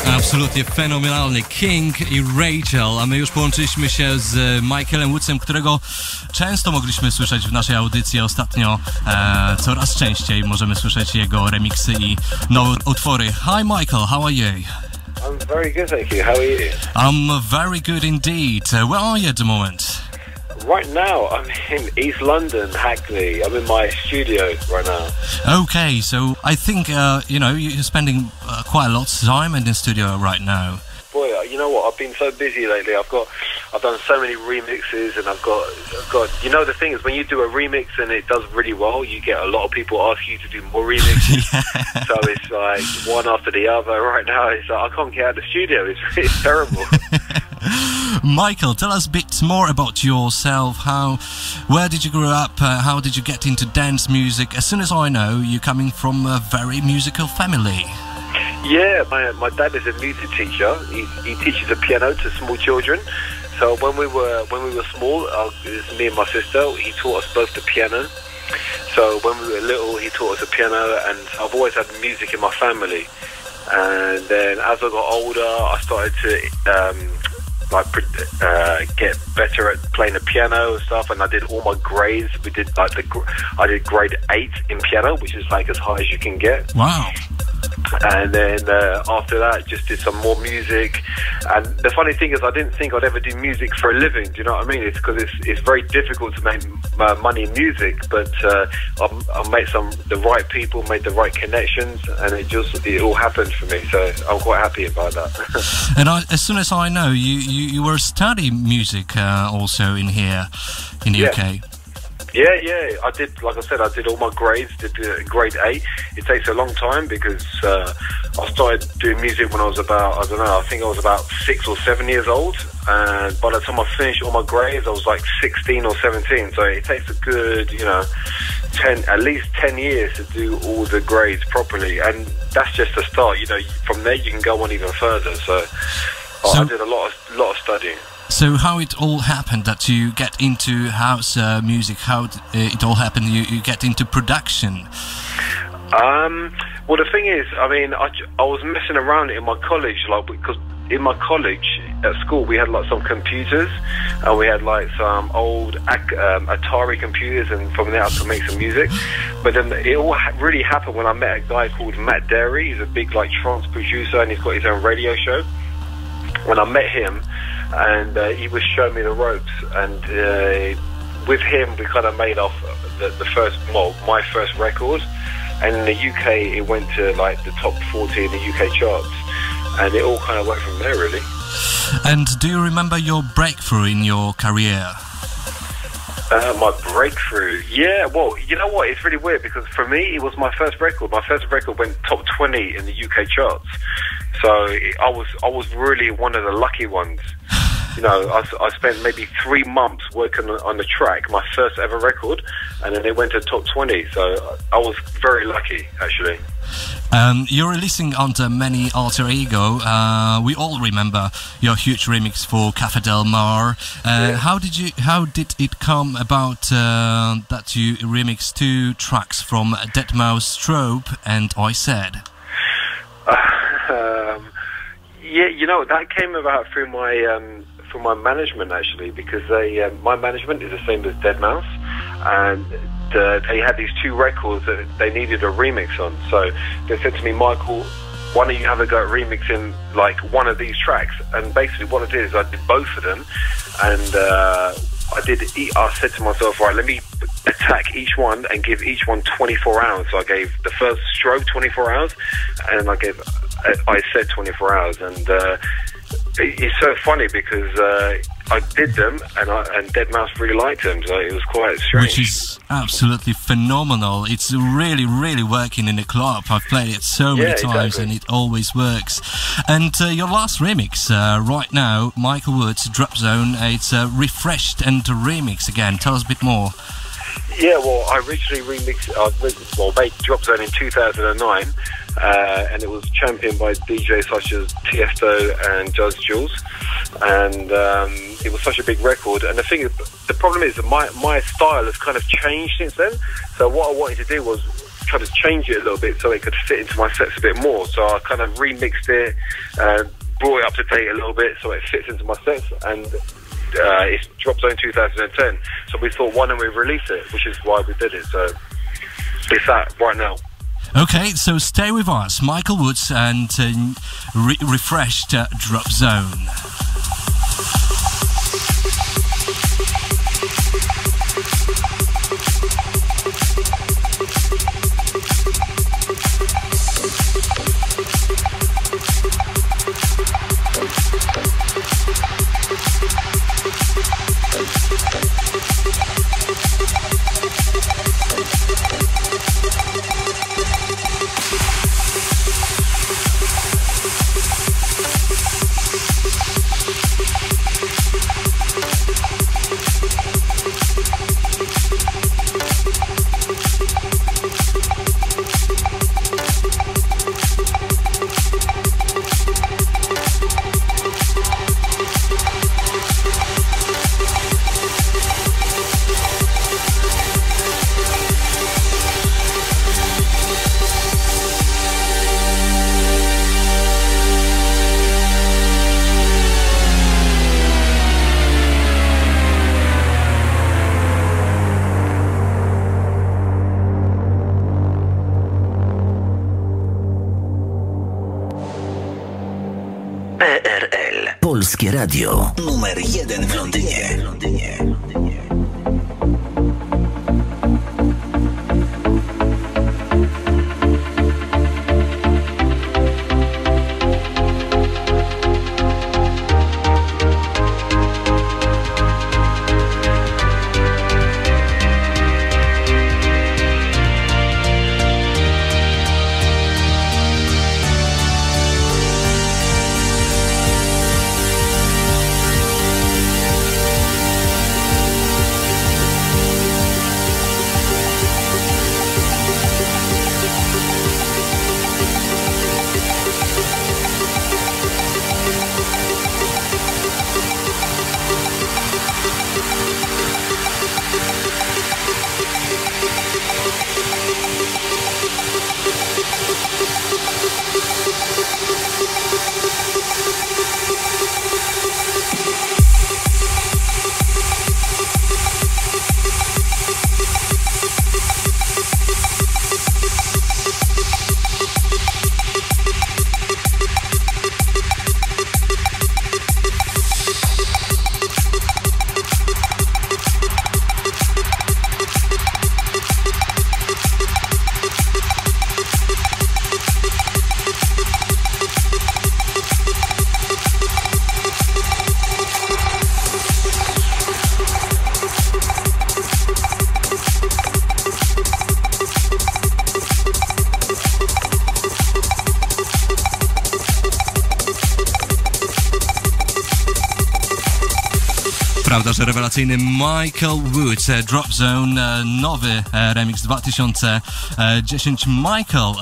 Absolutnie fenomenalny King i Rachel, a my już połączyliśmy się z Michaelem Woodsem, którego często mogliśmy słyszeć w naszej audycji. Ostatnio coraz częściej możemy słyszeć jego remiksy i nowe utwory. Hi Michael, how are you? I'm very good, thank you. How are you? I'm very good indeed. Where are you at the moment? Right now, I'm in East London, Hackney. I'm in my studio right now. Okay, so I think, you're spending quite a lot of time in the studio right now. Boy, you know what? I've been so busy lately. I've done so many remixes, and I've got. You know, the thing is, when you do a remix and it does really well, you get a lot of people ask you to do more remixes. Yeah. So it's like one after the other. Right now, it's like I can't get out of the studio. It's terrible. Michael, tell us a bit more about yourself. Where did you grow up? How did you get into dance music? As soon as I know, you're coming from a very musical family. Yeah, my dad is a music teacher. He teaches the piano to small children. So when we were small, it was me and my sister. He taught us both the piano. So when we were little, he taught us the piano, and I've always had music in my family. And then as I got older, I started to get better at playing the piano and stuff, and I did all my grades. I did grade 8 in piano, which is like as high as you can get. Wow. And then after that, just did some more music. And the funny thing is, I didn't think I'd ever do music for a living. Do you know what I mean? It's because it's very difficult to make money in music. But I met the right people, made the right connections, and it all happened for me. So I'm quite happy about that. And as soon as I know, you were studying music also in here in the UK. Yeah, I did, like I said, I did all my grades, did grade 8. It takes a long time because I started doing music when I was about, I think I was about 6 or 7 years old. And by the time I finished all my grades, I was like 16 or 17. So it takes a good, at least 10 years to do all the grades properly. And that's just the start. From there you can go on even further. So I did a lot of studying. So how it all happened that you get into house music? How it all happened? You get into production? Well, the thing is, I was messing around in my college, because in my college at school we had some computers, and we had some old Atari computers, and from there I could make some music. But then it all really happened when I met a guy called Matt Derry. He's a big trance producer, and he's got his own radio show. When I met him, and he was showing me the ropes, and with him we kind of made off my first record, and in the UK it went to the top 40 in the UK charts, and it all kind of went from there really. And do you remember your breakthrough in your career? My breakthrough? Yeah, well, you know what, it's really weird because for me it was my first record. My first record went top 20 in the UK charts. So I was really one of the lucky ones. I spent maybe 3 months working on the track, my first ever record, and then it went to top 20. So I was very lucky, actually. You're releasing under many alter ego. We all remember your huge remix for Cafe Del Mar. Yeah. How did it come about that you remixed 2 tracks from Deadmau5, Strobe and I Said? Yeah, that came about through my management actually, because my management is the same as Deadmau5, and they had these 2 records that they needed a remix on. So they said to me, Michael, why don't you have a go at remixing one of these tracks? And basically what I did is I did both of them, and I said to myself, right, let me attack each one and give each one 24 hours. So I gave the first Strobe 24 hours, and I said 24 hours, and it's so funny because I did them, and Deadmau5 really liked them, so it was quite strange. Which is absolutely phenomenal. It's really, really working in the club. I've played it so many times, and it always works. And your last remix right now, Michael Woods, Drop Zone, it's refreshed and remixed again. Tell us a bit more. Yeah, well, I originally made Drop Zone in 2009, and it was championed by DJs such as Tiesto and Judge Jules, and it was such a big record. And the problem is that my style has kind of changed since then. So what I wanted to do was kind of change it a little bit so it could fit into my sets a bit more. So I kind of remixed it, brought it up to date a little bit so it fits into my sets, and it's Drop Zone 2010. So we thought, why don't we release it? Which is why we did it. So it's that right now. Okay, so stay with us, Michael Woods and refreshed Drop Zone. PRL. Polskie Radio. Numer 1 w Londynie. Prawda, że rewelacyjny Michael Woods, Drop Zone, nowy remix 2010. Michael,